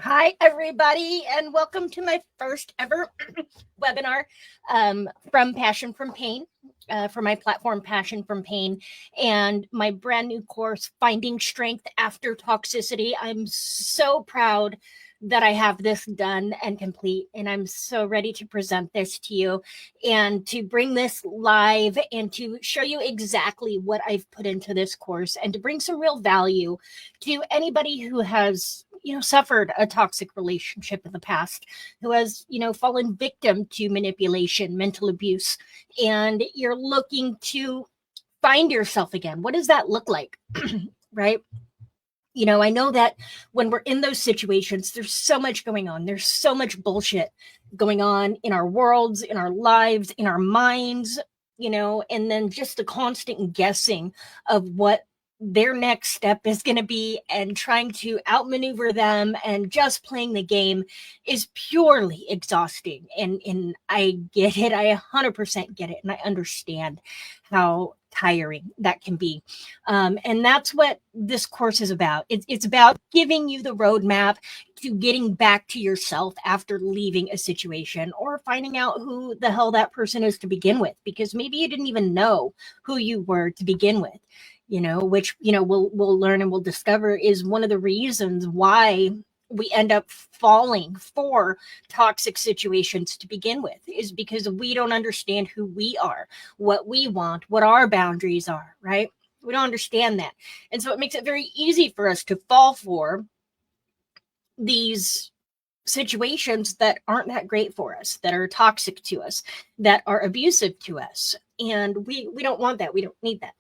Hi, everybody, and welcome to my first ever webinar from Passion from Pain, for my platform, Passion from Pain, and my brand new course, Finding Strength After Toxicity. I'm so proud that I have this done and complete, and I'm so ready to present this to you and to bring this live and to show you exactly what I've put into this course and to bring some real value to anybody who has suffered a toxic relationship in the past, who has fallen victim to manipulation, mental abuse, and you're looking to find yourself again. What does that look like? Right? I know that when we're in those situations, there's so much going on. There's so much bullshit going on in our worlds, in our lives, in our minds, and then just the constant guessing of what their next step is going to be and trying to outmaneuver them and just playing the game is purely exhausting. And I get it. I 100% get it. And I understand how tiring that can be. And that's what this course is about. It's about giving you the roadmap to getting back to yourself after leaving a situation or finding out who the hell that person is to begin with, because maybe you didn't even know who you were to begin with, which, we'll learn and we'll discover is one of the reasons why we end up falling for toxic situations to begin with, is because we don't understand who we are, what we want, what our boundaries are, right? We don't understand that. And so it makes it very easy for us to fall for these situations that aren't that great for us, that are toxic to us, that are abusive to us. And we don't want that. We don't need that.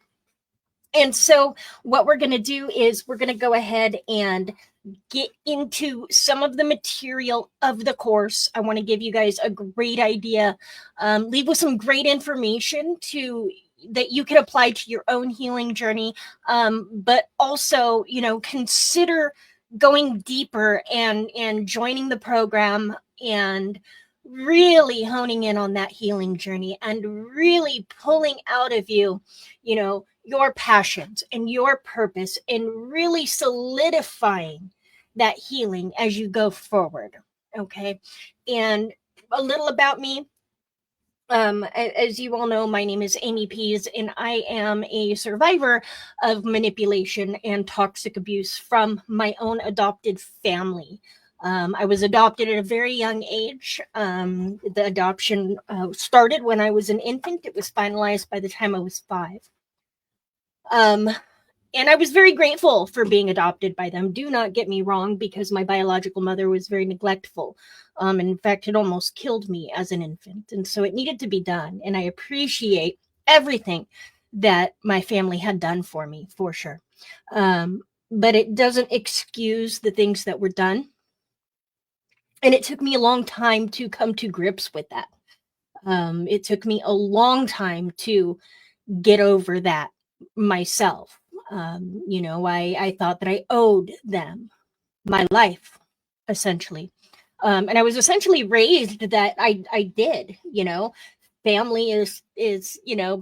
And so what we're going to do is we're going to go ahead and get into some of the material of the course. I want to give you guys a great idea, leave with some great information that you can apply to your own healing journey, but also, consider going deeper and joining the program and really honing in on that healing journey and really pulling out of you, your passions and your purpose, and really solidifying that healing as you go forward. Okay. And a little about me. As you all know, my name is Amy Pease, and I am a survivor of manipulation and toxic abuse from my own adopted family. I was adopted at a very young age. The adoption started when I was an infant. It was finalized by the time I was 5. And I was very grateful for being adopted by them. Do not get me wrong, because my biological mother was very neglectful. In fact, it almost killed me as an infant. And so it needed to be done. And I appreciate everything that my family had done for me, for sure. But it doesn't excuse the things that were done. And it took me a long time to come to grips with that. It took me a long time to get over that myself. I thought that I owed them my life, essentially. And I was essentially raised that I did, family is,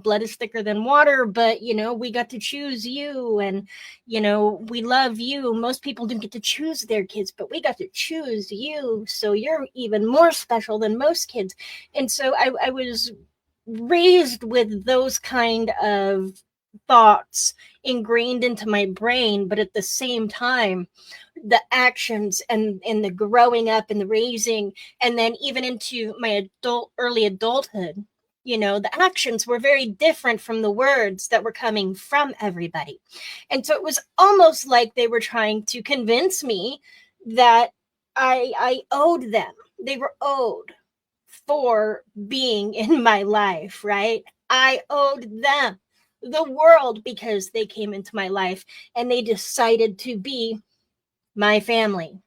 blood is thicker than water, but, we got to choose you, and, we love you. Most people didn't get to choose their kids, but we got to choose you. So you're even more special than most kids. And so I was raised with those kind of thoughts ingrained into my brain, but at the same time, the actions and the growing up and the raising, and then even into my early adulthood, the actions were very different from the words that were coming from everybody. And so it was almost like they were trying to convince me that I owed them. They were owed for being in my life, right? I owed them the world because they came into my life and they decided to be my family.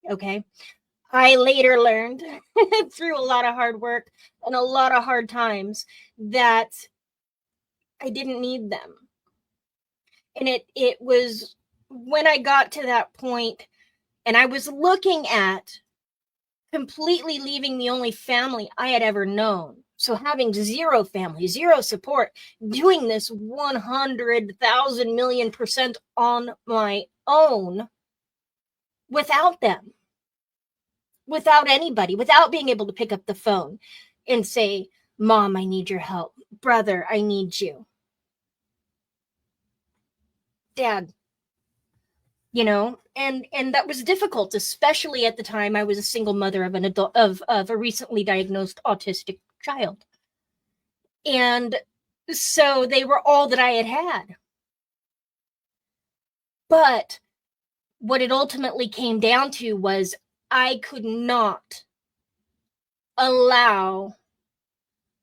Okay. I later learned through a lot of hard work and a lot of hard times that I didn't need them. And it was when I got to that point and I was looking at completely leaving the only family I had ever known. So having zero family, zero support, doing this 100,000,000,000% on my own without them. without anybody, without being able to pick up the phone and say, Mom, I need your help. Brother, I need you. Dad, and that was difficult, especially at the time I was a single mother of an adult of a recently diagnosed autistic child. And so they were all that I had. But what it ultimately came down to was I could not allow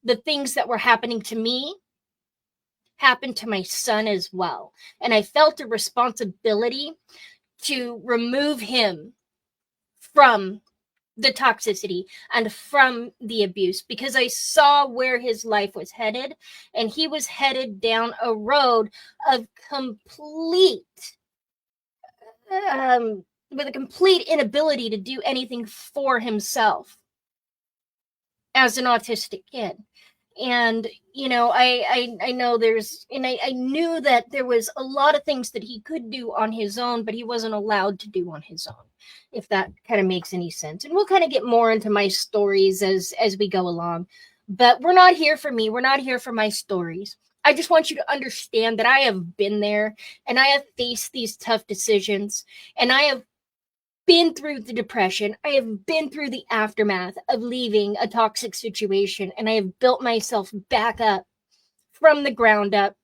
the things that were happening to me happen to my son as well. And I felt a responsibility to remove him from the toxicity and from the abuse, because I saw where his life was headed, and he was headed down a road of with a complete inability to do anything for himself as an autistic kid. And I know I knew that there was a lot of things that he could do on his own, but he wasn't allowed to do on his own, if that kind of makes any sense. And we'll kind of get more into my stories as we go along, but we're not here for me, we're not here for my stories. I just want you to understand that I have been there, and I have faced these tough decisions, and I have been through the depression. I have been through the aftermath of leaving a toxic situation, and I have built myself back up from the ground up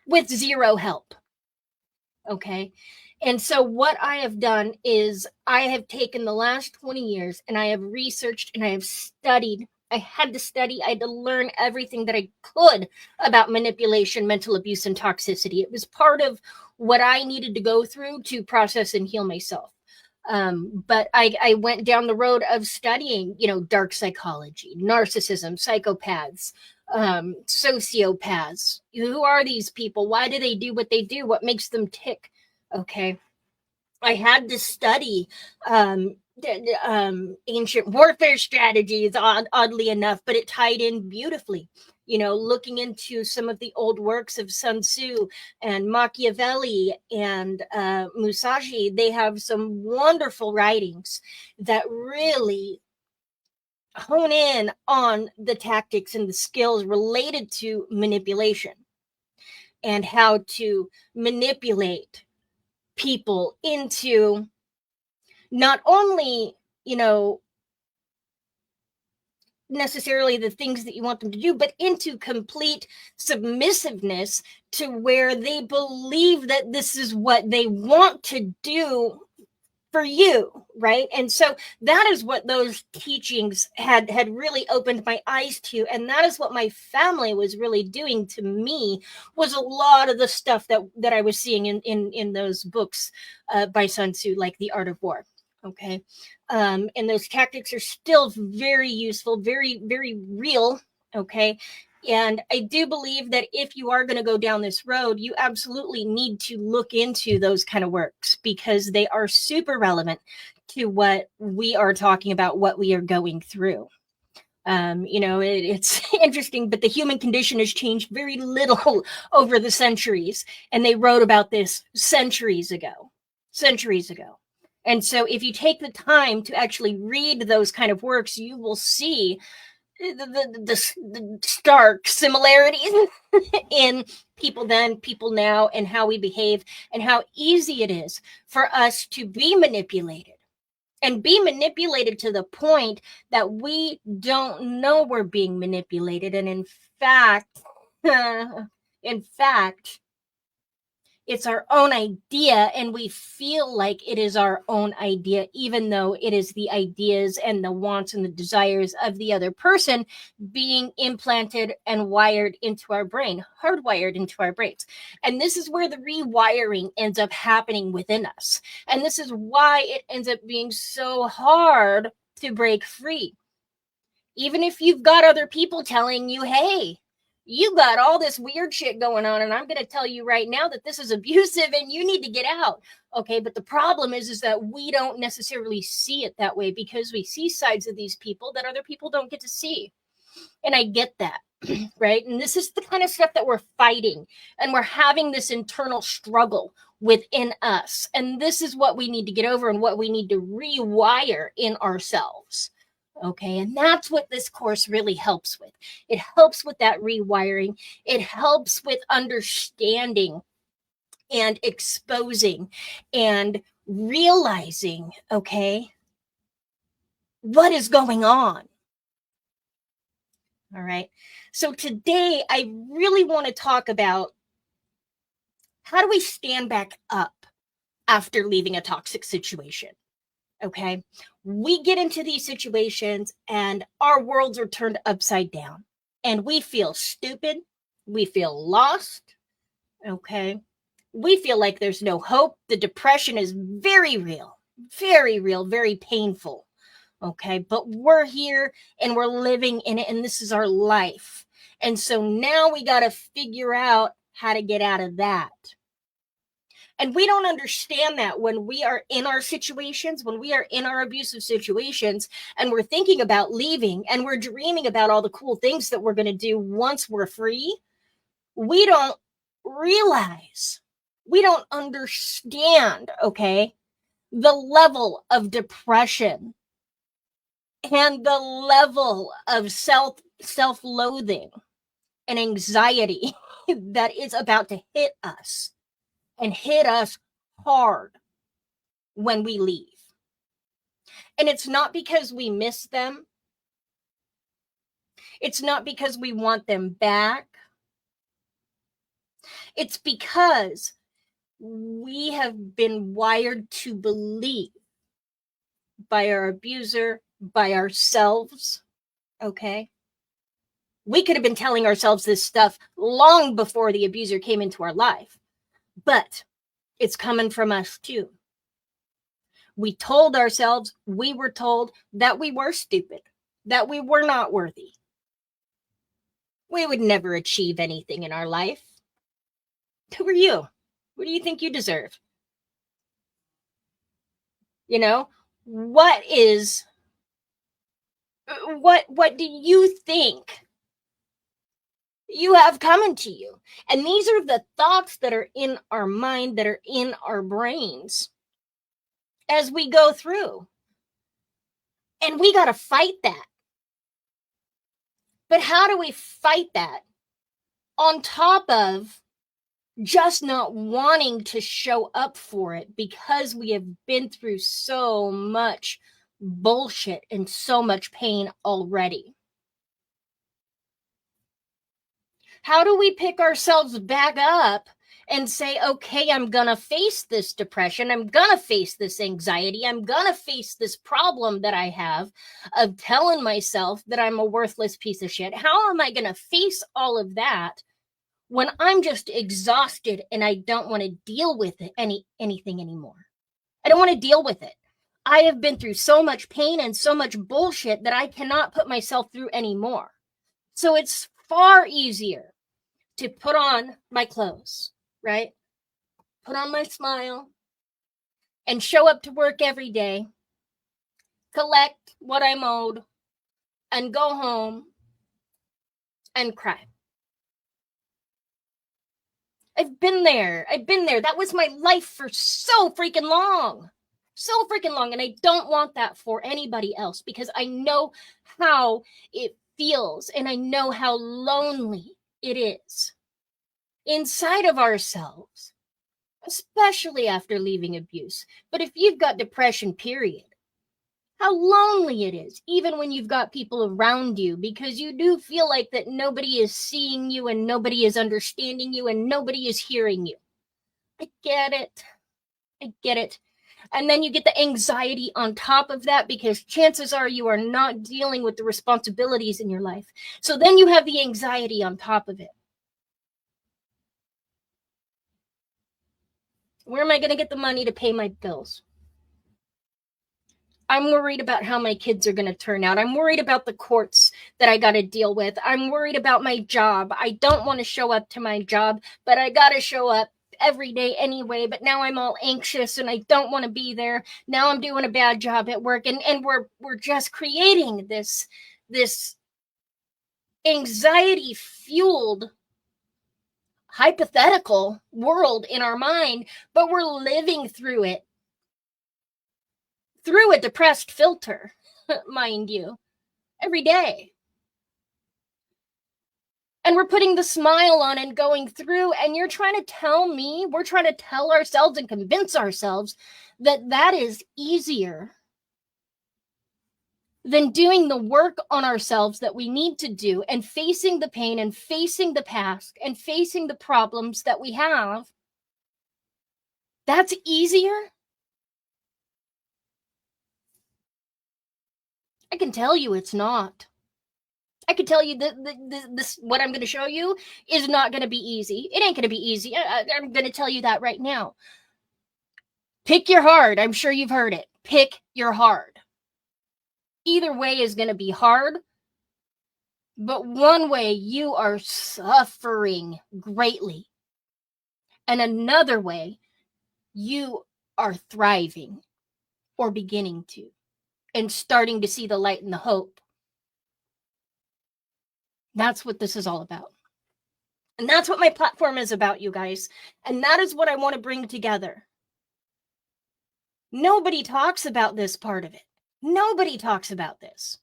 with zero help. Okay. And so what I have done is I have taken the last 20 years and I have researched and I have studied. I had to study. I had to learn everything that I could about manipulation, mental abuse, and toxicity. It was part of what I needed to go through to process and heal myself. But I went down the road of studying, dark psychology, narcissism, psychopaths, sociopaths. Who are these people? Why do they do what they do? What makes them tick? Okay. I had to study ancient warfare strategies, oddly enough, but it tied in beautifully. Looking into some of the old works of Sun Tzu and Machiavelli and Musashi, they have some wonderful writings that really hone in on the tactics and the skills related to manipulation and how to manipulate people into not only, necessarily the things that you want them to do, but into complete submissiveness to where they believe that this is what they want to do for you, right? And so that is what those teachings had really opened my eyes to, and that is what my family was really doing to me, was a lot of the stuff that I was seeing in those books by Sun Tzu, like The Art of War. Okay. And those tactics are still very useful, very, very real. Okay. And I do believe that if you are going to go down this road, you absolutely need to look into those kind of works, because they are super relevant to what we are talking about, what we are going through. It's interesting, but the human condition has changed very little over the centuries. And they wrote about this centuries ago. And so if you take the time to actually read those kind of works, you will see the stark similarities in people then, people now, and how we behave, and how easy it is for us to be manipulated, and be manipulated to the point that we don't know we're being manipulated. And in fact, it's our own idea, and we feel like it is our own idea, even though it is the ideas and the wants and the desires of the other person being implanted and wired into our brain, hardwired into our brains. And this is where the rewiring ends up happening within us. And this is why it ends up being so hard to break free. Even if you've got other people telling you, hey, you got all this weird shit going on, and I'm going to tell you right now that this is abusive and you need to get out. Okay, but the problem is that we don't necessarily see it that way, because we see sides of these people that other people don't get to see. And I get that, right? And this is the kind of stuff that we're fighting, and we're having this internal struggle within us. And this is what we need to get over and what we need to rewire in ourselves. Okay. And that's what this course really helps with. It helps with that rewiring. It helps with understanding and exposing and realizing, okay, what is going on. All right. So today I really want to talk about how do we stand back up after leaving a toxic situation? Okay. We get into these situations and our worlds are turned upside down and we feel stupid. We feel lost. Okay. We feel like there's no hope. The depression is very real, very painful. Okay. But we're here and we're living in it and this is our life. And so now we got to figure out how to get out of that. And we don't understand that when we are in our situations, when we are in our abusive situations, and we're thinking about leaving and we're dreaming about all the cool things that we're going to do once we're free. We don't realize, we don't understand, okay, the level of depression and the level of self-loathing and anxiety that is about to hit us. And hit us hard when we leave. And it's not because we miss them. It's not because we want them back. It's because we have been wired to believe by our abuser, by ourselves, okay? We could have been telling ourselves this stuff long before the abuser came into our life. But it's coming from us too. We told ourselves, we were told that we were stupid, that we were not worthy. We would never achieve anything in our life. Who are you? What do you think you deserve? You know, what do you think you have coming to you? And these are the thoughts that are in our mind, that are in our brains as we go through. And we got to fight that. But how do we fight that? On top of just not wanting to show up for it because we have been through so much bullshit and so much pain already. How do we pick ourselves back up and say, okay, I'm going to face this depression. I'm going to face this anxiety. I'm going to face this problem that I have of telling myself that I'm a worthless piece of shit. How am I going to face all of that when I'm just exhausted and I don't want to deal with it, anything anymore? I don't want to deal with it. I have been through so much pain and so much bullshit that I cannot put myself through anymore. So it's far easier to put on my clothes, right? Put on my smile and show up to work every day, collect what I'm owed, and go home and cry. I've been there. That was my life for so freaking long. And I don't want that for anybody else because I know how it feels and I know how lonely it is inside of ourselves, especially after leaving abuse. But if you've got depression, period, how lonely it is, even when you've got people around you, because you do feel like that nobody is seeing you and nobody is understanding you and nobody is hearing you. I get it. And then you get the anxiety on top of that because chances are you are not dealing with the responsibilities in your life. So then you have the anxiety on top of it. Where am I going to get the money to pay my bills? I'm worried about how my kids are going to turn out. I'm worried about the courts that I got to deal with. I'm worried about my job. I don't want to show up to my job, but I got to show up every day anyway. But now I'm all anxious and I don't want to be there. Now I'm doing a bad job at work, and we're just creating this anxiety fueled hypothetical world in our mind, but we're living through it through a depressed filter, mind you, every day. And we're putting the smile on and going through, and you're trying to tell me, we're trying to tell ourselves and convince ourselves that that is easier than doing the work on ourselves that we need to do and facing the pain and facing the past and facing the problems that we have. That's easier? I can tell you it's not. I can tell you that this what I'm going to show you is not going to be easy. It ain't going to be easy. I'm going to tell you that right now. Pick your hard. I'm sure you've heard it. Pick your hard. Either way is going to be hard, but one way you are suffering greatly, and another way you are thriving or beginning to and starting to see the light and the hope. That's what this is all about. And that's what my platform is about, you guys. And that is what I want to bring together. Nobody talks about this part of it. Nobody talks about this.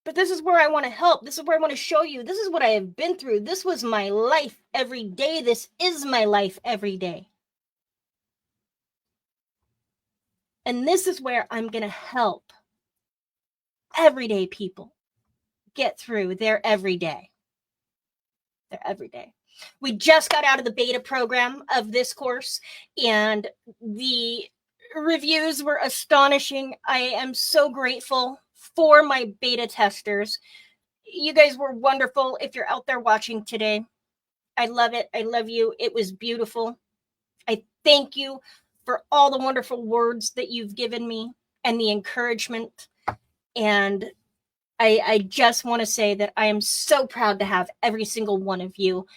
But this is where I want to help. This is where I want to show you. This is what I have been through. This was my life every day. This is my life every day. And this is where I'm going to help everyday people get through their everyday. Their everyday. We just got out of the beta program of this course, and the reviews were astonishing. I am so grateful for my beta testers. You guys were wonderful. If you're out there watching today, I love it. I love you. It was beautiful. I thank you for all the wonderful words that you've given me and the encouragement. And I just want to say that I am so proud to have every single one of you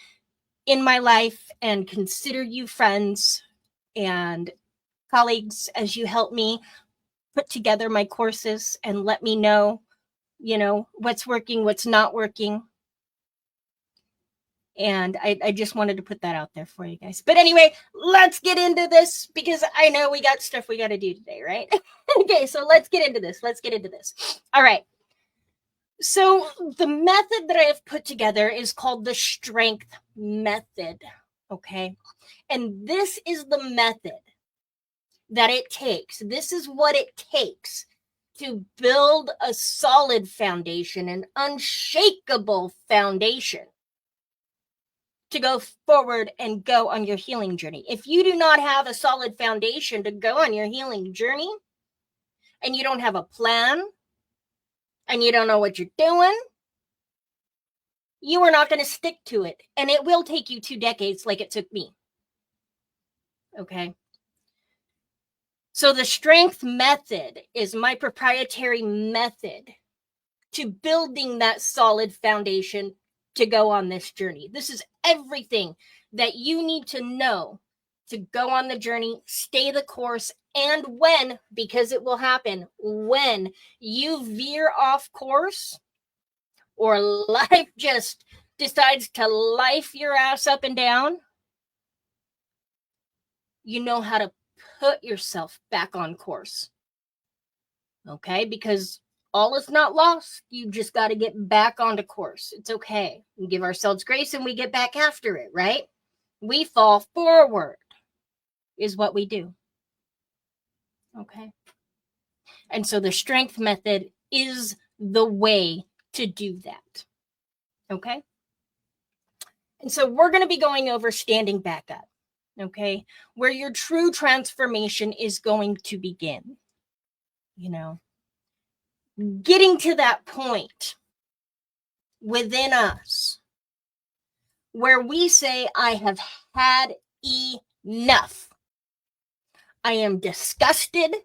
in my life and consider you friends and colleagues as you help me put together my courses and let me know, what's working, what's not working. And I just wanted to put that out there for you guys. But anyway, let's get into this because I know we got stuff we got to do today, right? Okay, so let's get into this. All right. So the method that I have put together is called the strength method, okay? And this is the method that it takes. This is what it takes to build a solid foundation, an unshakable foundation to go forward and go on your healing journey. If you do not have a solid foundation to go on your healing journey, and you don't have a plan, and you don't know what you're doing, you are not going to stick to it. And it will take you 2 decades like it took me. Okay? So the strength method is my proprietary method to building that solid foundation to go on this journey. This is everything that you need to know to go on the journey, stay the course, and when, because it will happen, when you veer off course or life just decides to life your ass up and down, you know how to put yourself back on course. Okay? Because all is not lost. You just got to get back onto course. It's okay. We give ourselves grace and we get back after it, right? We fall forward is what we do. Okay? And so the strength method is the way to do that. Okay? And so we're going to be going over standing back up. Okay? Where your true transformation is going to begin. Getting to that point within us where we say, I have had enough. I am disgusted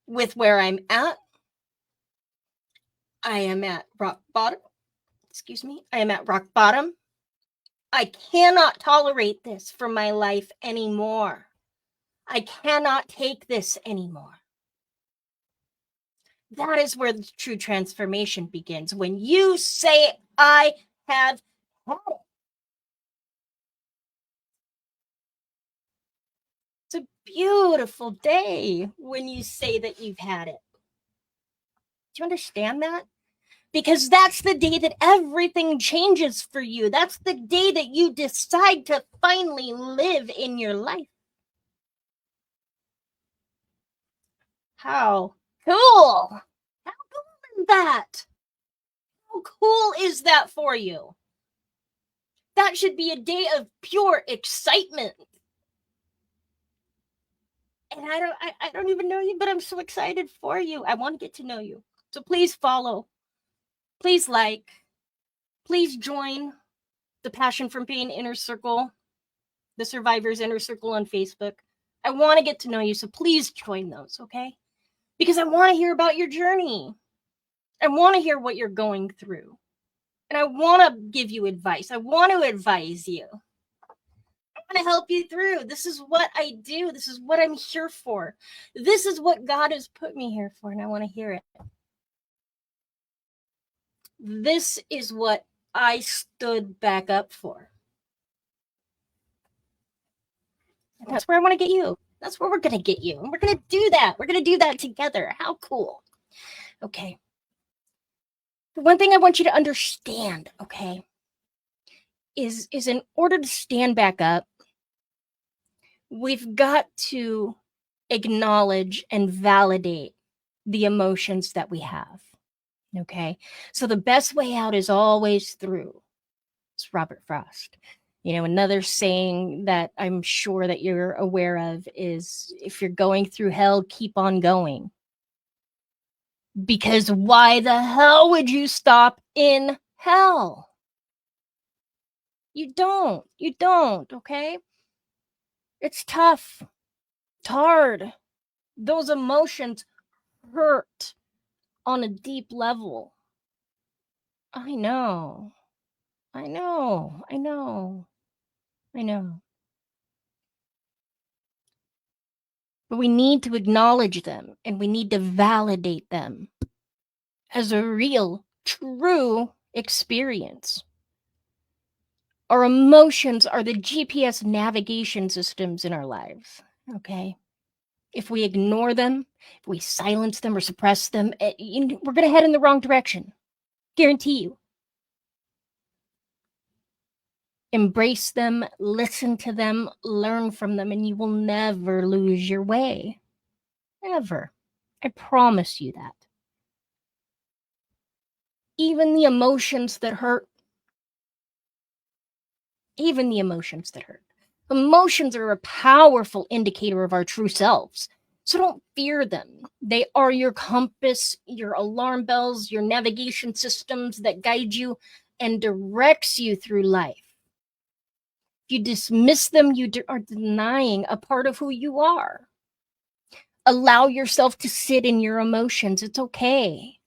with where I'm at. I am at rock bottom. I am at rock bottom. I cannot tolerate this for my life anymore. I cannot take this anymore. That is where the true transformation begins. When you say, I have had it. It's a beautiful day when you say that you've had it. Do you understand that? Because that's the day that everything changes for you. That's the day that you decide to finally live in your life. How cool! How cool is that? How cool is that for you? That should be a day of pure excitement. And I don't even know you, but I'm so excited for you. I want to get to know you. So please follow. Please like. Please join the Passion from Pain Inner Circle, the Survivors Inner Circle on Facebook. I want to get to know you, so please join those, okay? Because I want to hear about your journey. I want to hear what you're going through. And I want to give you advice. I want to advise you. I want to help you through. This is what I do. This is what I'm here for. This is what God has put me here for, and I want to hear it. This is what I stood back up for. And that's where I want to get you. That's where we're going to get you. And we're going to do that. We're going to do that together. How cool. Okay. The one thing I want you to understand, okay, is in order to stand back up, we've got to acknowledge and validate the emotions that we have. Okay. So the best way out is always through. It's Robert Frost. You know, another saying that I'm sure that you're aware of is, if you're going through hell, keep on going. Because why the hell would you stop in hell? You don't, okay? It's tough. It's hard. Those emotions hurt on a deep level. I know. But we need to acknowledge them, and we need to validate them as a real, true experience. Our emotions are the GPS navigation systems in our lives, okay? If we ignore them, if we silence them or suppress them, we're going to head in the wrong direction. Guarantee you. Embrace them, listen to them, learn from them, and you will never lose your way. Ever. I promise you that. Even the emotions that hurt. Emotions are a powerful indicator of our true selves. So don't fear them. They are your compass, your alarm bells, your navigation systems that guide you and directs you through life. If you dismiss them, you are denying a part of who you are. Allow yourself to sit in your emotions. It's okay.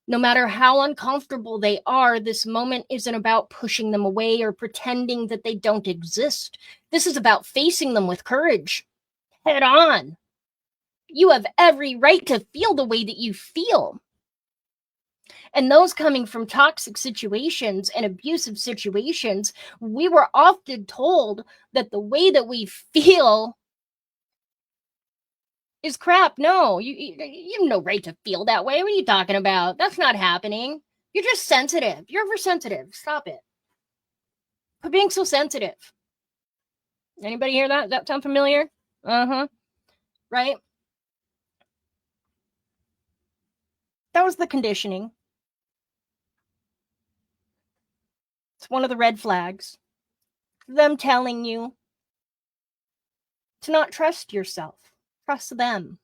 No matter how uncomfortable they are, this moment isn't about pushing them away or pretending that they don't exist. This is about facing them with courage, head on. You have every right to feel the way that you feel. And those coming from toxic situations and abusive situations, we were often told that the way that we feel is crap. No, you have no right to feel that way. What are you talking about? That's not happening. You're just sensitive. You're oversensitive. Stop it. Quit being so sensitive. Anybody hear that? Does that sound familiar? Right? That was the conditioning. It's one of the red flags. Them telling you to not trust yourself. Trust them.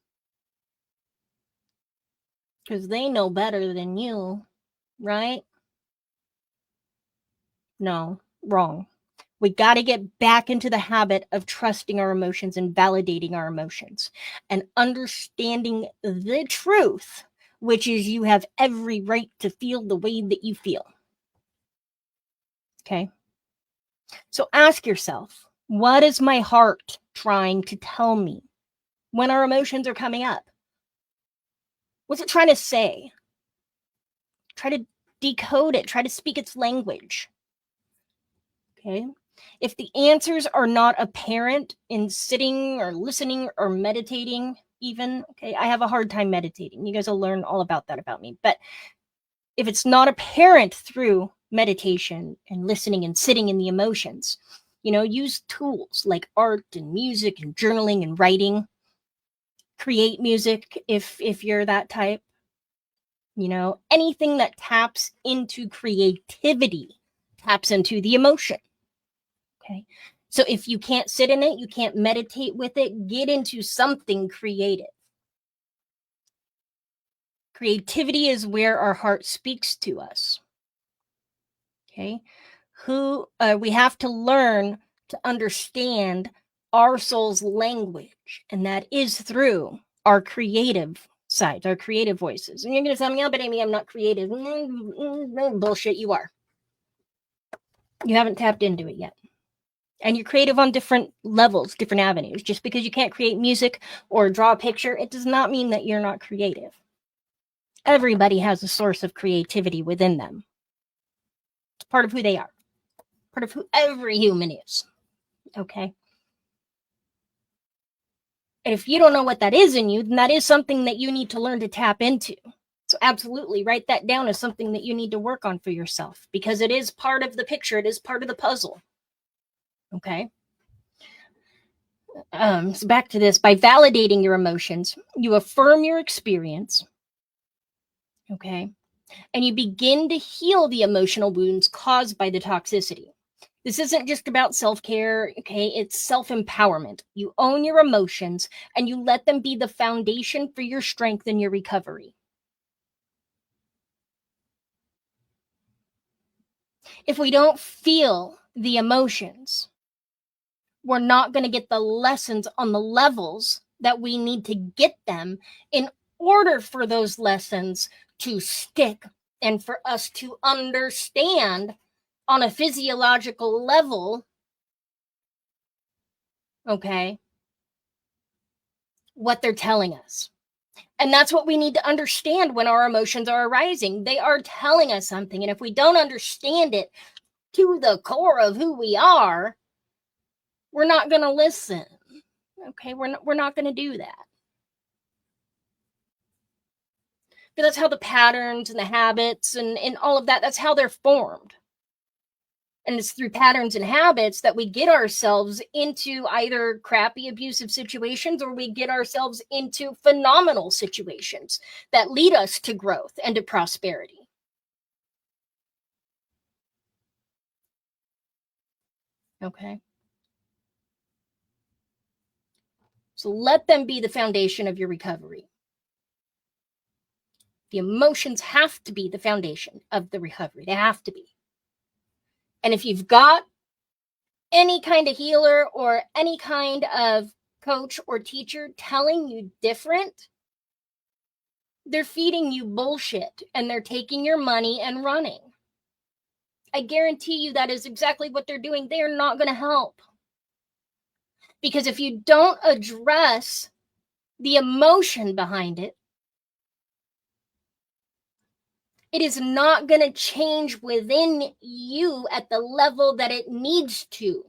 Because they know better than you, right? No, wrong. We got to get back into the habit of trusting our emotions and validating our emotions and understanding the truth, which is you have every right to feel the way that you feel. Okay? So ask yourself, what is my heart trying to tell me when our emotions are coming up? What's it trying to say? Try to decode it. Try to speak its language. Okay? If the answers are not apparent in sitting or listening or meditating, even, okay, I have a hard time meditating. You guys will learn all about that about me. But if it's not apparent through meditation and listening and sitting in the emotions, use tools like art and music and journaling and writing. Create music if you're that type. Anything that taps into creativity taps into the emotion. Okay. So if you can't sit in it, you can't meditate with it, get into something creative. Creativity is where our heart speaks to us. Okay. We have to learn to understand our soul's language, and that is through our creative sides, our creative voices. And you're going to tell me, oh, but Amy, I'm not creative. Bullshit, you are. You haven't tapped into it yet. And you're creative on different levels, different avenues. Just because you can't create music or draw a picture, it does not mean that you're not creative. Everybody has a source of creativity within them. It's part of who they are, part of who every human is. Okay? And if you don't know what that is in you, then that is something that you need to learn to tap into. So absolutely write that down as something that you need to work on for yourself, because it is part of the picture. It is part of the puzzle. Okay? So back to this. By validating your emotions, you affirm your experience. Okay? And you begin to heal the emotional wounds caused by the toxicity. This isn't just about self-care, okay? It's self-empowerment. You own your emotions and you let them be the foundation for your strength and your recovery. If we don't feel the emotions, we're not going to get the lessons on the levels that we need to get them in order for those lessons to stick and for us to understand on a physiological level, okay, what they're telling us. And that's what we need to understand when our emotions are arising. They are telling us something. And if we don't understand it to the core of who we are, we're not going to listen. Okay, we're not going to do that. But that's how the patterns and the habits and all of that, that's how they're formed. And it's through patterns and habits that we get ourselves into either crappy abusive situations, or we get ourselves into phenomenal situations that lead us to growth and to prosperity. Okay. So let them be the foundation of your recovery. The emotions have to be the foundation of the recovery. They have to be. And if you've got any kind of healer or any kind of coach or teacher telling you different, they're feeding you bullshit and they're taking your money and running. I guarantee you that is exactly what they're doing. They are not going to help. Because if you don't address the emotion behind it, it is not going to change within you at the level that it needs to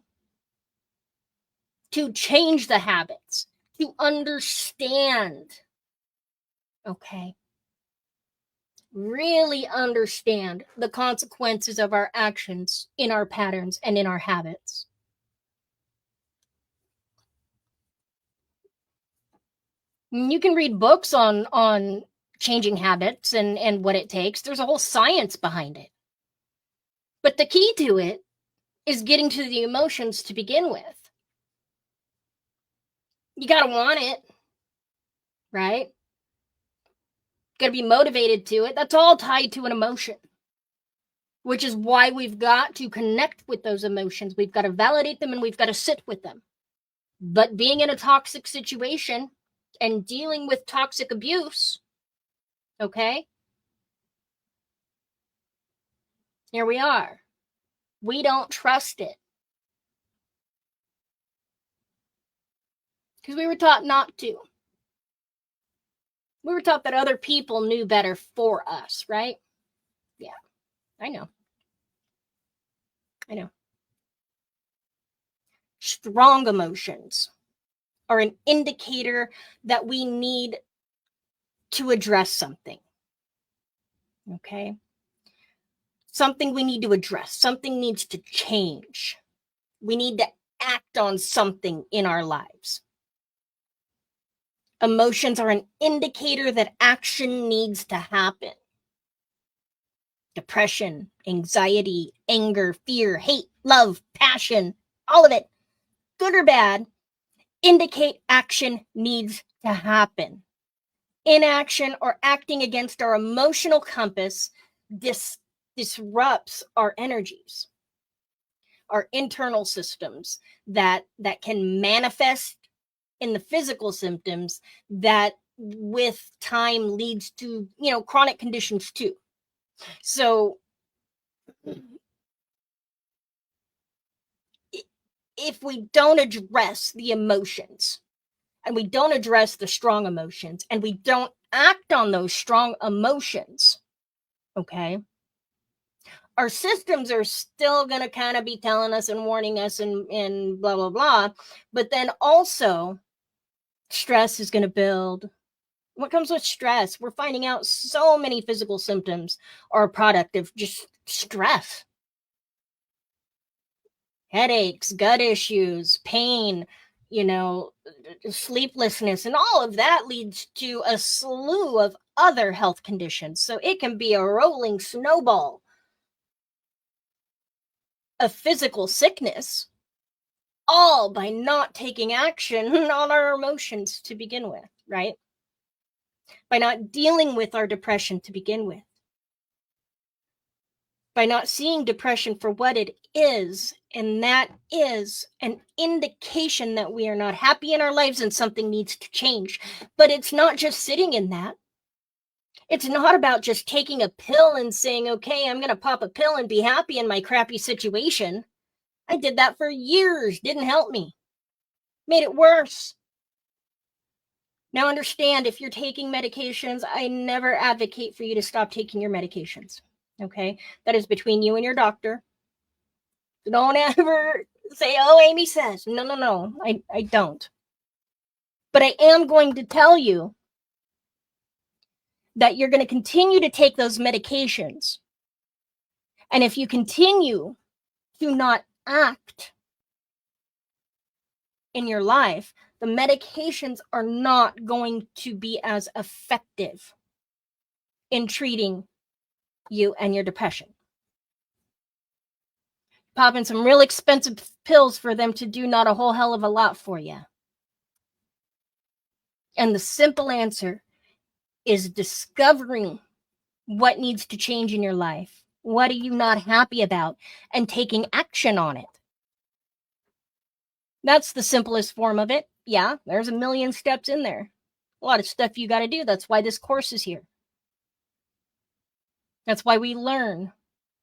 change the habits, to understand. Okay. Really understand the consequences of our actions in our patterns and in our habits. You can read books on changing habits and what it takes. There's a whole science behind it. But the key to it is getting to the emotions to begin with. You got to want it, right? Got to be motivated to it. That's all tied to an emotion, which is why we've got to connect with those emotions. We've got to validate them and we've got to sit with them. But being in a toxic situation and dealing with toxic abuse, okay? Here we are. We don't trust it. Because we were taught not to. We were taught that other people knew better for us, right? Yeah, I know. I know. Strong emotions are an indicator that we need to address something. Okay? Something we need to address, something needs to change. We need to act on something in our lives. Emotions are an indicator that action needs to happen. Depression, anxiety, anger, fear, hate, love, passion, all of it, good or bad, indicate action needs to happen. Inaction or acting against our emotional compass disrupts our energies, our internal systems that can manifest in the physical symptoms that with time leads to, chronic conditions too. So if we don't address the emotions, and we don't address the strong emotions, and we don't act on those strong emotions, okay, our systems are still going to kind of be telling us and warning us and blah, blah, blah. But then also, stress is going to build. What comes with stress? We're finding out so many physical symptoms are a product of just stress. Headaches, gut issues, pain, sleeplessness, and all of that leads to a slew of other health conditions. So it can be a rolling snowball of physical sickness, all by not taking action on our emotions to begin with, right? By not dealing with our depression to begin with. By not seeing depression for what it is, and that is an indication that we are not happy in our lives and something needs to change. But it's not just sitting in that. It's not about just taking a pill and saying, okay, I'm going to pop a pill and be happy in my crappy situation. I did that for years, didn't help me, made it worse. Now understand, if you're taking medications, I never advocate for you to stop taking your medications. Okay, that is between you and your doctor. Don't ever say, oh, Amy says. No, I don't. But I am going to tell you that you're going to continue to take those medications. And if you continue to not act in your life, the medications are not going to be as effective in treating you and your depression. Popping some real expensive pills for them to do not a whole hell of a lot for you. And the simple answer is discovering what needs to change in your life. What are you not happy about? And taking action on it. That's the simplest form of it. Yeah, there's a million steps in there. A lot of stuff you got to do. That's why this course is here. That's why we learn.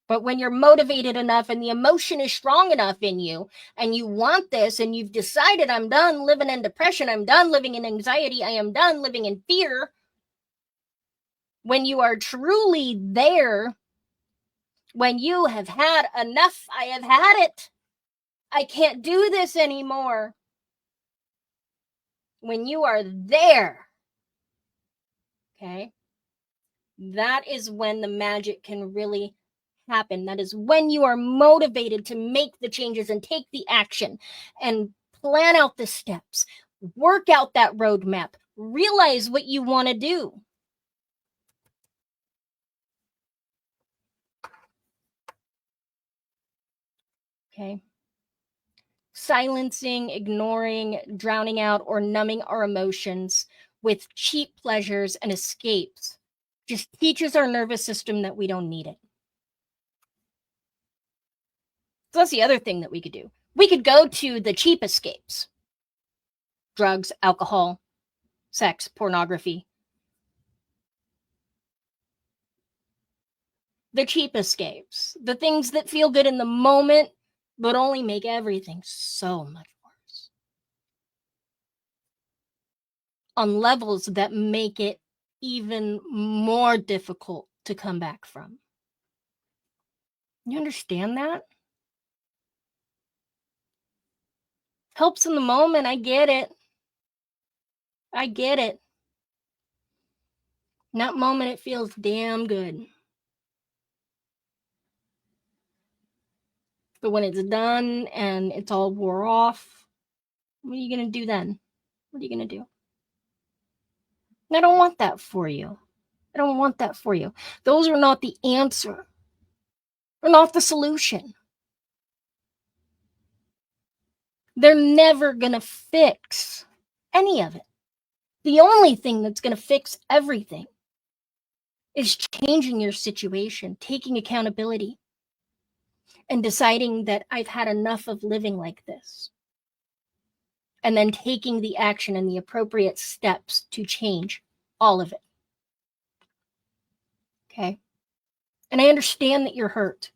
But when you're motivated enough and the emotion is strong enough in you and you want this and you've decided, I'm done living in depression, I'm done living in anxiety, I am done living in fear. When you are truly there, when you have had enough, I have had it, I can't do this anymore. When you are there, okay, that is when the magic can really happen. That is when you are motivated to make the changes and take the action and plan out the steps, work out that roadmap, realize what you want to do. Okay. Silencing, ignoring, drowning out, or numbing our emotions with cheap pleasures and escapes just teaches our nervous system that we don't need it. So that's the other thing that we could do. We could go to the cheap escapes: drugs, alcohol, sex, pornography. The cheap escapes, the things that feel good in the moment, but only make everything so much worse on levels that make it even more difficult to come back from. You understand that? Helps in the moment. I get it. I get it. In that moment, it feels damn good. But when it's done and it's all wore off, what are you going to do then? What are you going to do? And I don't want that for you. I don't want that for you. Those are not the answer. They're not the solution. They're never going to fix any of it. The only thing that's going to fix everything is changing your situation, taking accountability, and deciding that I've had enough of living like this. And then taking the action and the appropriate steps to change all of it. Okay? And I understand that you're hurt.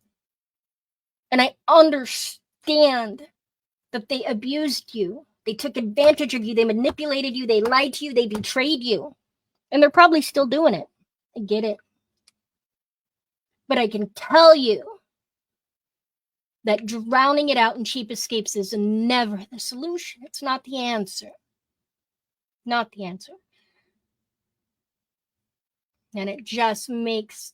And I understand that they abused you. They took advantage of you. They manipulated you. They lied to you. They betrayed you. And they're probably still doing it. I get it. But I can tell you that drowning it out in cheap escapes is never the solution. It's not the answer. Not the answer. And it just makes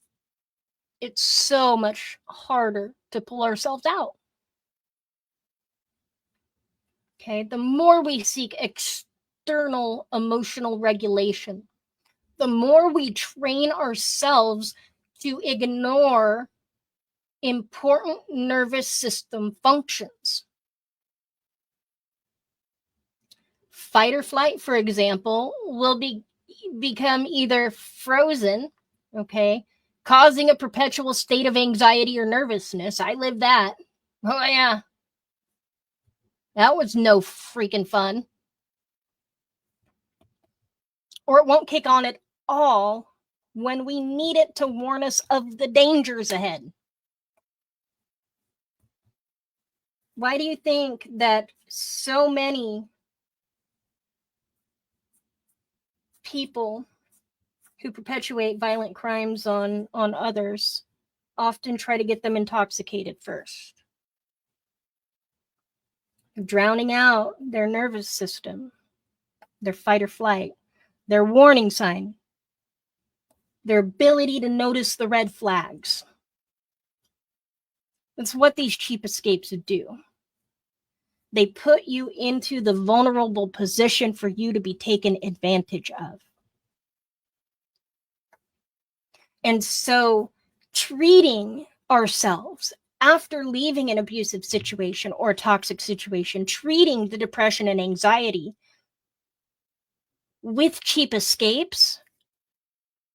it so much harder to pull ourselves out. Okay, the more we seek external emotional regulation, the more we train ourselves to ignore important nervous system functions. Fight or flight, for example, will become either frozen, okay, causing a perpetual state of anxiety or nervousness. I lived that. Oh, yeah. That was no freaking fun. Or it won't kick on at all when we need it to warn us of the dangers ahead. Why do you think that so many people who perpetuate violent crimes on others often try to get them intoxicated first? Drowning out their nervous system, their fight or flight, their warning sign, their ability to notice the red flags. That's what these cheap escapes do. They put you into the vulnerable position for you to be taken advantage of. And so treating ourselves after leaving an abusive situation or a toxic situation, treating the depression and anxiety with cheap escapes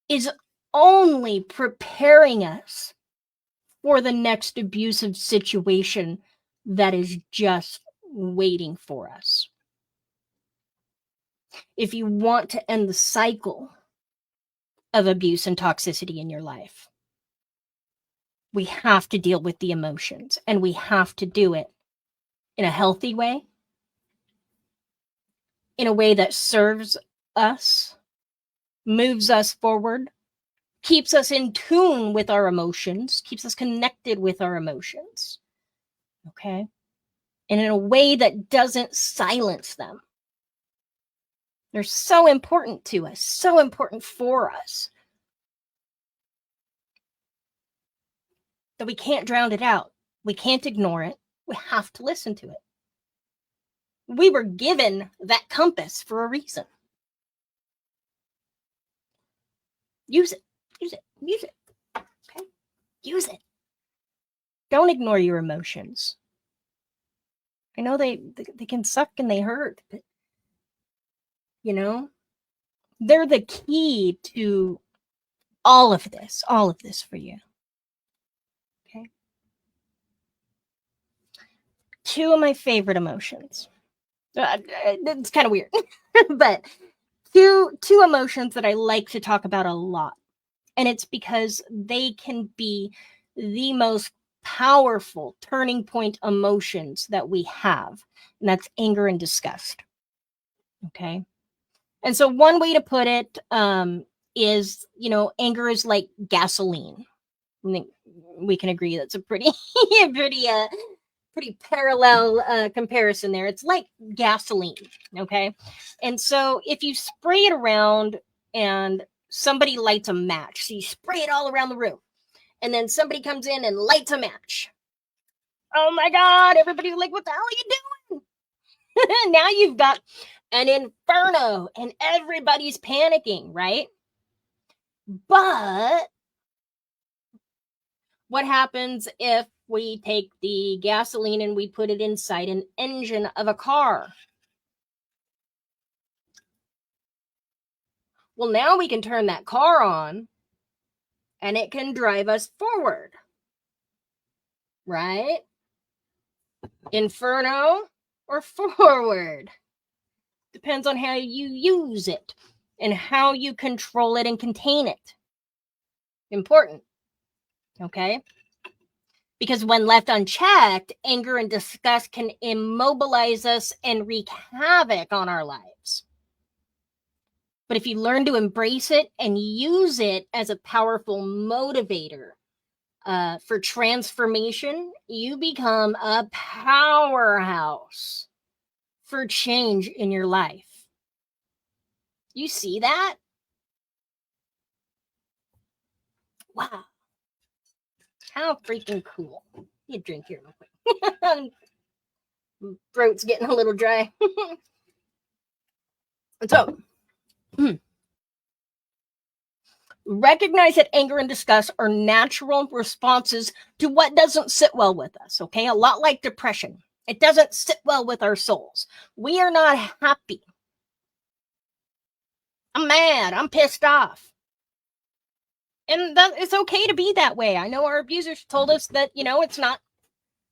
is only preparing us for the next abusive situation that is just waiting for us. If you want to end the cycle of abuse and toxicity in your life, we have to deal with the emotions, and we have to do it in a healthy way, in a way that serves us, moves us forward, keeps us in tune with our emotions, keeps us connected with our emotions, okay? And in a way that doesn't silence them. They're so important to us, so important for us, that we can't drown it out. We can't ignore it. We have to listen to it. We were given that compass for a reason. Use it. Use it. Use it. Okay? Use it. Don't ignore your emotions. I know they can suck and they hurt, but they're the key to all of this for you. Okay? Two of my favorite emotions. It's kind of weird, but two emotions that I like to talk about a lot. And it's because they can be the most powerful turning point emotions that we have. And that's anger and disgust. Okay. And so one way to put it is, anger is like gasoline. I think we can agree that's a pretty, pretty parallel comparison there. It's like gasoline, okay? And so if you spray it around and somebody lights a match, so you spray it all around the room, and then somebody comes in and lights a match. Oh my God, everybody's like, what the hell are you doing? Now you've got an inferno and everybody's panicking, right? But what happens if we take the gasoline and we put it inside an engine of a car? Well, now we can turn that car on and it can drive us forward, right? Inferno or forward. Depends on how you use it and how you control it and contain it. Important. Okay? Because when left unchecked, anger and disgust can immobilize us and wreak havoc on our lives. But if you learn to embrace it and use it as a powerful motivator for transformation, you become a powerhouse for change in your life. You see that? Wow. How freaking cool. You drink here real quick. Throat's getting a little dry. So, recognize that anger and disgust are natural responses to what doesn't sit well with us, okay? A lot like depression. It doesn't sit well with our souls. We are not happy. I'm mad. I'm pissed off. And that it's okay to be that way. I know our abusers told us that, it's not,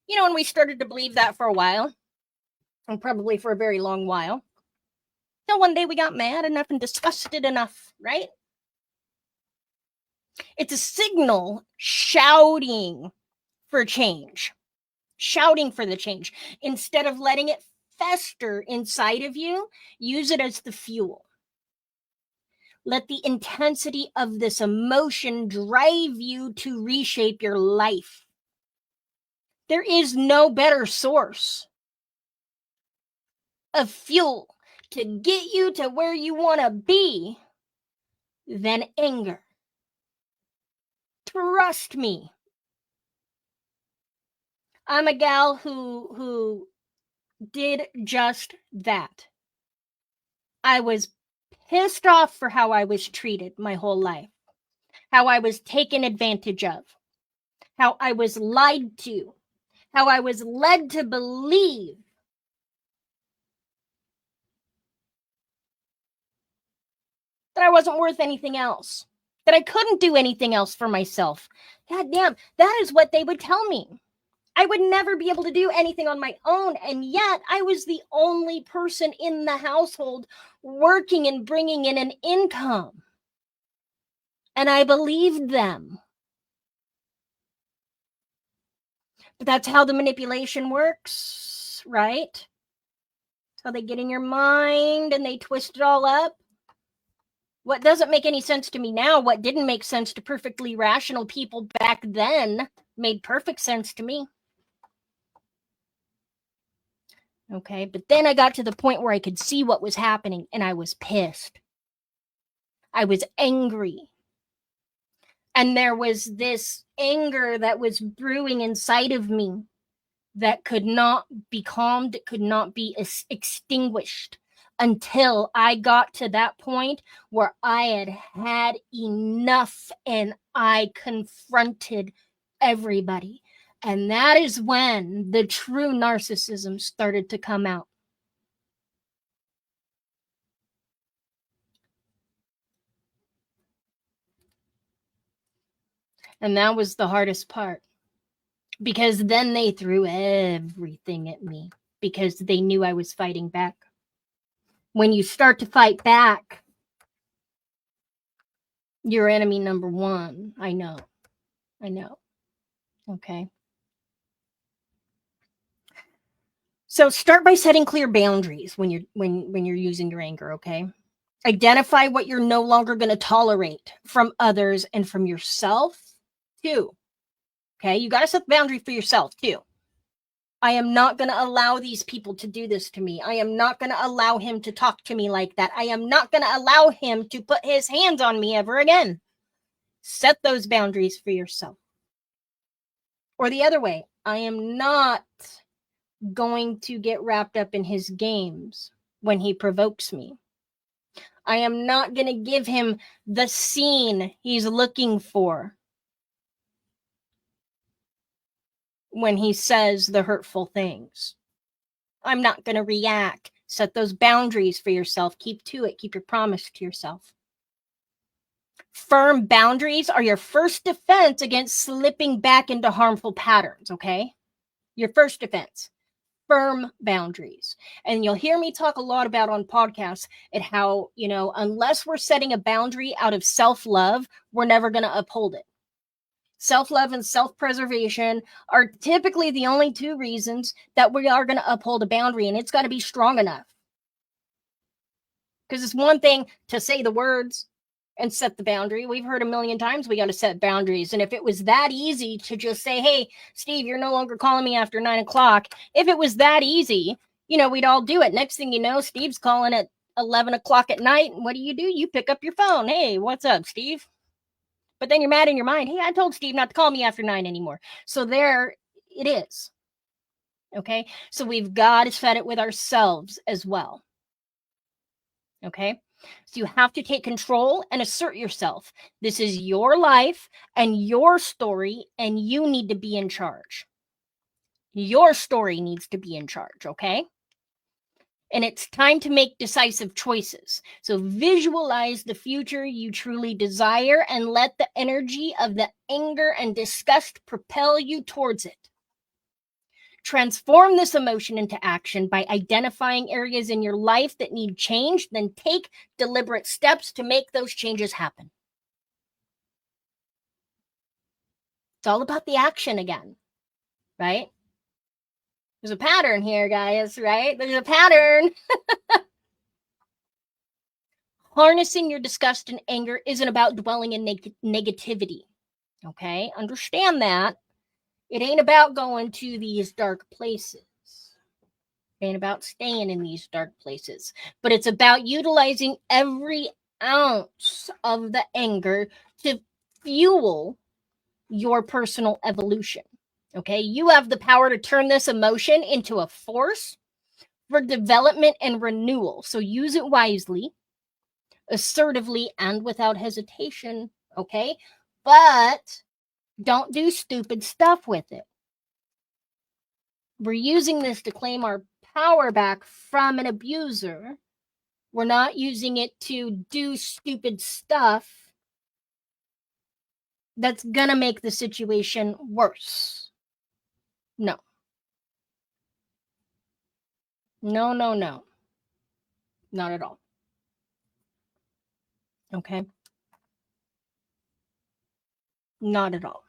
and we started to believe that for a while, and probably for a very long while. Till one day we got mad enough and disgusted enough, right? It's a signal shouting for change, shouting for the change. Instead of letting it fester inside of you, use it as the fuel. Let the intensity of this emotion drive you to reshape your life. There is no better source of fuel to get you to where you want to be than anger. Trust me. I'm a gal who did just that. I was pissed off for how I was treated my whole life, how I was taken advantage of, how I was lied to, how I was led to believe that I wasn't worth anything else, that I couldn't do anything else for myself. God damn, that is what they would tell me. I would never be able to do anything on my own, and yet I was the only person in the household working and bringing in an income. And I believed them. But that's how the manipulation works, right? That's how they get in your mind and they twist it all up. What doesn't make any sense to me now, what didn't make sense to perfectly rational people back then, made perfect sense to me. Okay, but then I got to the point where I could see what was happening and I was pissed. I was angry. And there was this anger that was brewing inside of me that could not be calmed, it could not be extinguished until I got to that point where I had had enough and I confronted everybody. And that is when the true narcissism started to come out. And that was the hardest part. Because then they threw everything at me because they knew I was fighting back. When you start to fight back, you're enemy number one. I know. Okay. So start by setting clear boundaries when you're using your anger, okay? Identify what you're no longer going to tolerate from others and from yourself too. Okay, you got to set the boundary for yourself too. I am not going to allow these people to do this to me. I am not going to allow him to talk to me like that. I am not going to allow him to put his hands on me ever again. Set those boundaries for yourself. Or the other way, I am not going to get wrapped up in his games when he provokes me. I am not going to give him the scene he's looking for when he says the hurtful things. I'm not going to react. Set those boundaries for yourself. Keep to it. Keep your promise to yourself. Firm boundaries are your first defense against slipping back into harmful patterns, okay? Your first defense. Firm boundaries. And you'll hear me talk a lot about on podcasts at how, unless we're setting a boundary out of self-love, we're never going to uphold it. Self-love and self-preservation are typically the only two reasons that we are going to uphold a boundary, and it's got to be strong enough. Because it's one thing to say the words and set the boundary. We've heard a million times we got to set boundaries. And if it was that easy to just say, hey, Steve, you're no longer calling me after 9 o'clock. If it was that easy, we'd all do it. Next thing you know, Steve's calling at 11 o'clock at night. And what do? You pick up your phone. Hey, what's up, Steve? But then you're mad in your mind. Hey, I told Steve not to call me after 9 anymore. So there it is. Okay. So we've got to set it with ourselves as well. Okay. So you have to take control and assert yourself. This is your life and your story, and you need to be in charge. Your story needs to be in charge, okay? And it's time to make decisive choices. So visualize the future you truly desire and let the energy of the anger and disgust propel you towards it. Transform this emotion into action by identifying areas in your life that need change, then take deliberate steps to make those changes happen. It's all about the action again, right? There's a pattern here, guys, right? There's a pattern. Harnessing your disgust and anger isn't about dwelling in negativity, okay? Understand that. It ain't about going to these dark places. It ain't about staying in these dark places. But it's about utilizing every ounce of the anger to fuel your personal evolution. Okay? You have the power to turn this emotion into a force for development and renewal. So use it wisely, assertively, and without hesitation. Okay? But don't do stupid stuff with it. We're using this to claim our power back from an abuser. We're not using it to do stupid stuff that's gonna make the situation worse. No. No, no, no. Not at all. Okay? Not at all.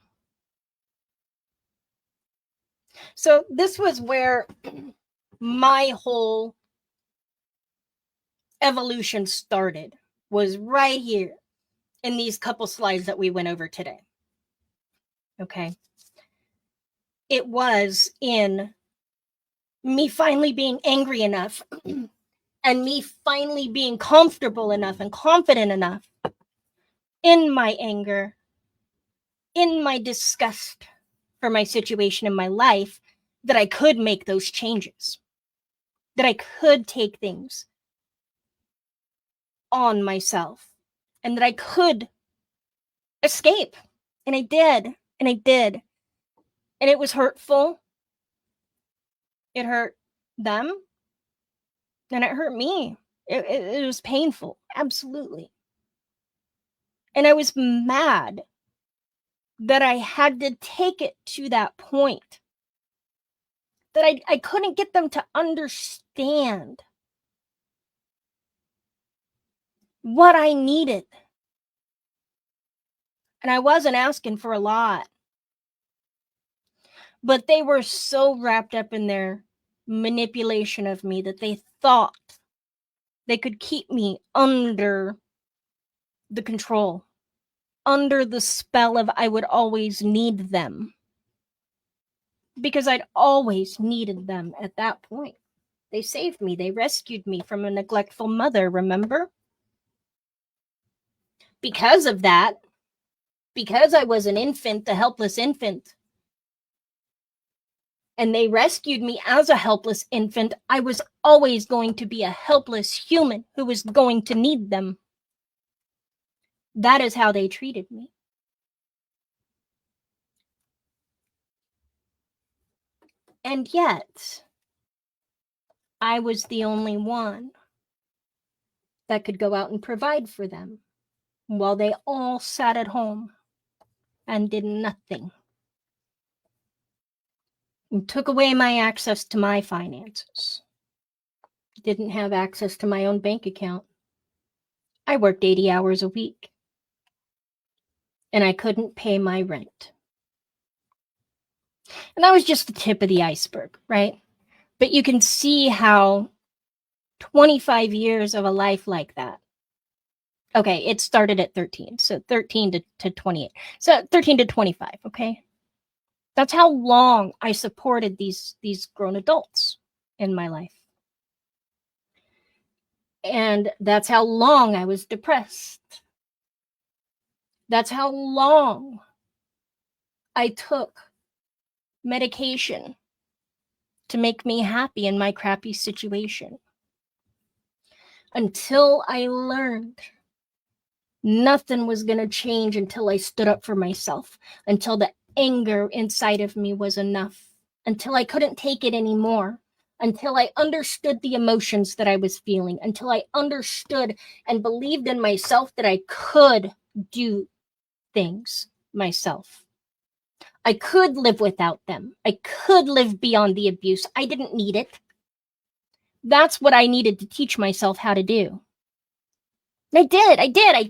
So this was where my whole evolution started, was right here in these couple slides that we went over today. Okay? It was in me finally being angry enough and me finally being comfortable enough and confident enough in my anger, in my disgust for my situation in my life, that I could make those changes, that I could take things on myself, and that I could escape. And I did. And I did. And it was hurtful. It hurt them. And it hurt me. It was painful. Absolutely. And I was mad that I had to take it to that point. That I couldn't get them to understand what I needed. And I wasn't asking for a lot. But they were so wrapped up in their manipulation of me that they thought They could keep me under the control, under the spell of I would always need them. Because I'd always needed them at that point. They saved me. They rescued me from a neglectful mother, remember? Because of that, because I was an infant, a helpless infant, and they rescued me as a helpless infant, I was always going to be a helpless human who was going to need them. That is how they treated me. And yet, I was the only one that could go out and provide for them while they all sat at home and did nothing. And took away my access to my finances. Didn't have access to my own bank account. I worked 80 hours a week. And I couldn't pay my rent. And that was just the tip of the iceberg, right? But you can see how 25 years of a life like that. Okay, it started at 13. So 13 to 28. So 13 to 25, okay? That's how long I supported these grown adults in my life. And that's how long I was depressed. That's how long I took medication to make me happy in my crappy situation. Until I learned nothing was going to change until I stood up for myself, until the anger inside of me was enough, until I couldn't take it anymore, until I understood the emotions that I was feeling, until I understood and believed in myself that I could do things myself. I could live without them. I could live beyond the abuse. I didn't need it. That's what I needed to teach myself how to do. I did it. God damn, I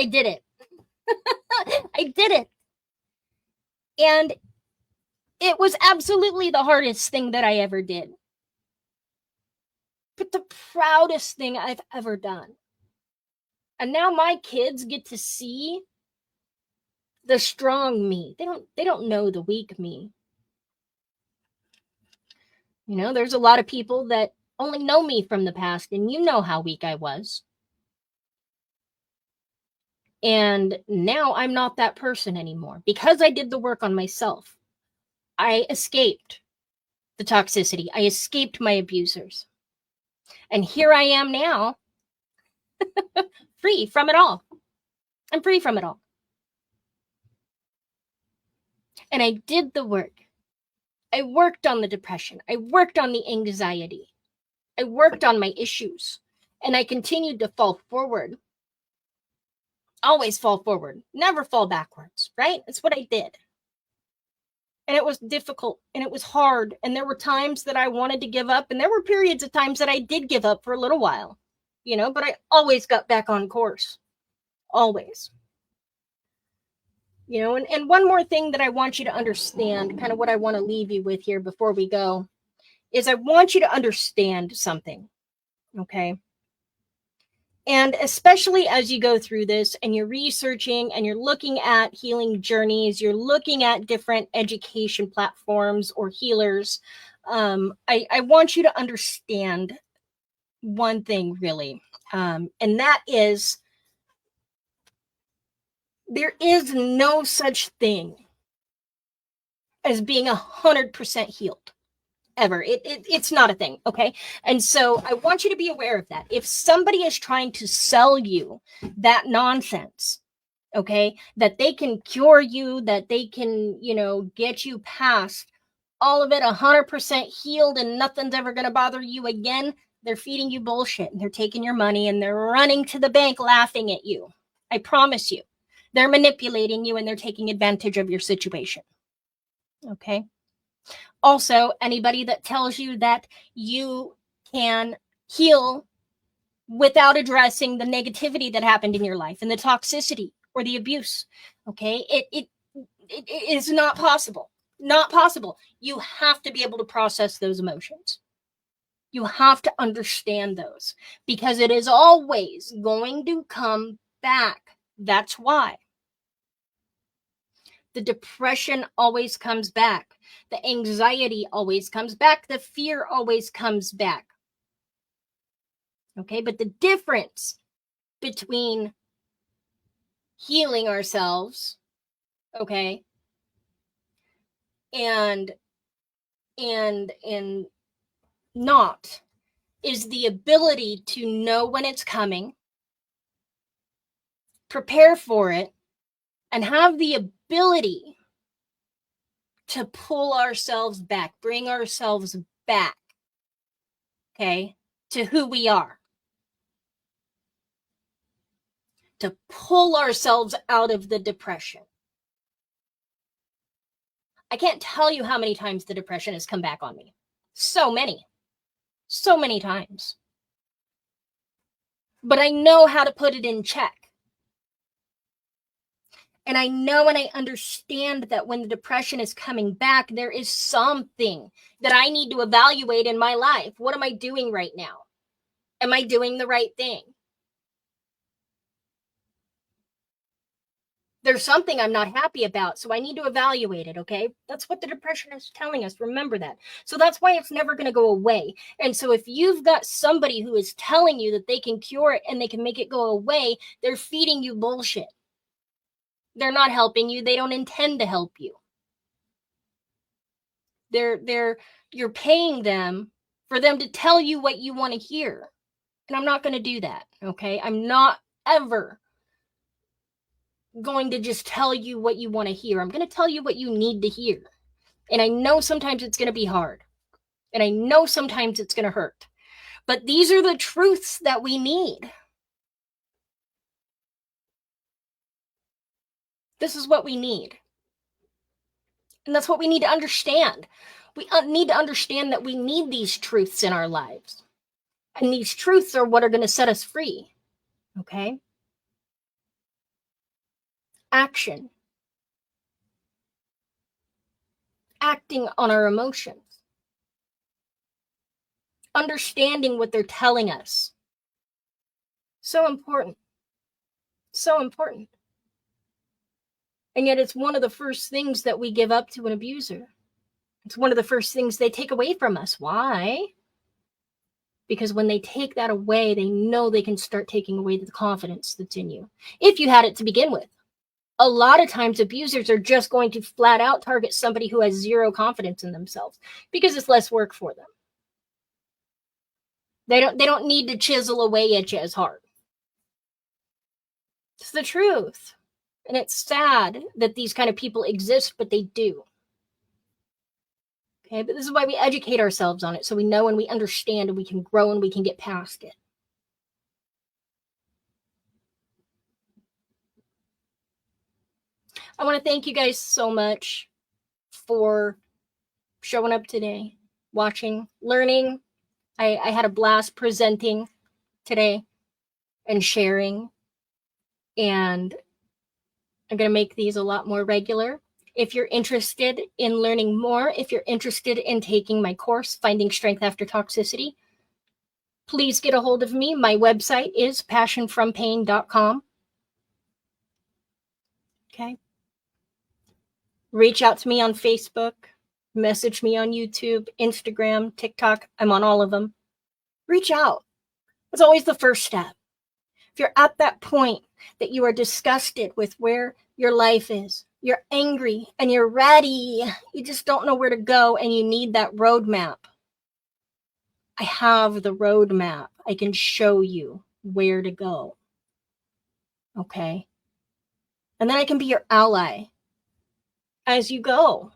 did it. I did it. And it was absolutely the hardest thing that I ever did. But the proudest thing I've ever done. And now my kids get to see the strong me. They don't know the weak me. You know, there's a lot of people that only know me from the past, and you know how weak I was. And now I'm not that person anymore because I did the work on myself. I escaped the toxicity. I escaped my abusers. And here I am now, free from it all. I'm free from it all. And I did the work. I worked on the depression. I worked on the anxiety. I worked on my issues. And I continued to fall forward. Always fall forward. Never fall backwards, right? That's what I did. And it was difficult and it was hard. And there were times that I wanted to give up. And there were periods of times that I did give up for a little while, you know, but I always got back on course. Always. You know, and one more thing that I want you to understand, kind of what I want to leave you with here before we go, is I want you to understand something, okay? And especially as you go through this and you're researching and you're looking at healing journeys, you're looking at different education platforms or healers, I want you to understand one thing really, and that is there is no such thing as being 100% healed. Ever. It's not a thing, okay? And so I want you to be aware of that. If somebody is trying to sell you that nonsense, okay, that they can cure you, that they can, you know, get you past all of it 100% healed and nothing's ever going to bother you again, they're feeding you bullshit and they're taking your money and they're running to the bank laughing at you. I promise you. They're manipulating you and they're taking advantage of your situation. Okay? Also, anybody that tells you that you can heal without addressing the negativity that happened in your life and the toxicity or the abuse, okay, it is not possible. Not possible. You have to be able to process those emotions. You have to understand those because it is always going to come back. That's why. The depression always comes back. The anxiety always comes back. The fear always comes back. Okay, but the difference between healing ourselves, okay, and not is the ability to know when it's coming, prepare for it, and have the ability to pull ourselves back, bring ourselves back, okay, to who we are. To pull ourselves out of the depression. I can't tell you how many times the depression has come back on me. So many times. But I know how to put it in check. And I know and I understand that when the depression is coming back, there is something that I need to evaluate in my life. What am I doing right now? Am I doing the right thing? There's something I'm not happy about, so I need to evaluate it, okay? That's what the depression is telling us. Remember that. So that's why it's never going to go away. And so if you've got somebody who is telling you that they can cure it and they can make it go away, they're feeding you bullshit. They're not helping you. They don't intend to help you. You're paying them for them to tell you what you want to hear. And I'm not going to do that, okay? I'm not ever going to just tell you what you want to hear. I'm going to tell you what you need to hear. And I know sometimes it's going to be hard. And I know sometimes it's going to hurt. But these are the truths that we need. This is what we need. And that's what we need to understand. We need to understand that we need these truths in our lives. And these truths are what are going to set us free. Okay? Action. Acting on our emotions. Understanding what they're telling us. So important. So important. And yet it's one of the first things that we give up to an abuser. It's one of the first things they take away from us. Why? Because when they take that away, they know they can start taking away the confidence that's in you. If you had it to begin with. A lot of times abusers are just going to flat out target somebody who has zero confidence in themselves because it's less work for them. They don't need to chisel away at you as hard. It's the truth. And it's sad that these kind of people exist, but they do. Okay, but this is why we educate ourselves on it, so we know and we understand and we can grow and we can get past it. I want to thank you guys so much for showing up today, watching, learning. I had a blast presenting today and sharing. And I'm going to make these a lot more regular. If you're interested in learning more, if you're interested in taking my course, Finding Strength After Toxicity, please get a hold of me. My website is passionfrompain.com. Okay. Reach out to me on Facebook, message me on YouTube, Instagram, TikTok. I'm on all of them. Reach out. It's always the first step. If you're at that point that you are disgusted with where your life is, you're angry and you're ready, you just don't know where to go and you need that roadmap. I have the roadmap. I can show you where to go. Okay? And then I can be your ally as you go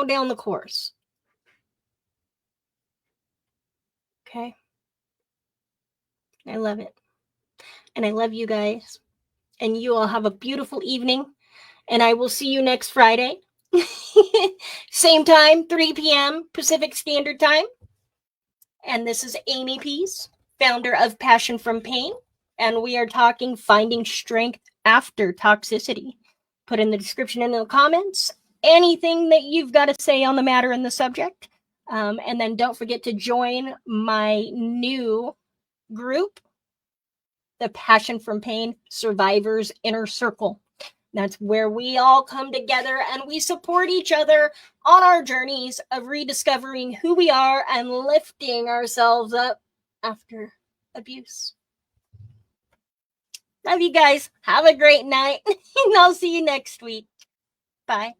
down the course. Okay? I love it. And I love you guys. And you all have a beautiful evening. And I will see you next Friday. Same time, 3 p.m. Pacific Standard Time. And this is Amy Peace, founder of Passion from Pain. And we are talking finding strength after toxicity. Put in the description and in the comments anything that you've got to say on the matter and the subject. And then don't forget to join my new group, the Passion from Pain Survivors Inner Circle. That's where we all come together and we support each other on our journeys of rediscovering who we are and lifting ourselves up after abuse. Love you guys. Have a great night. And I'll see you next week. Bye.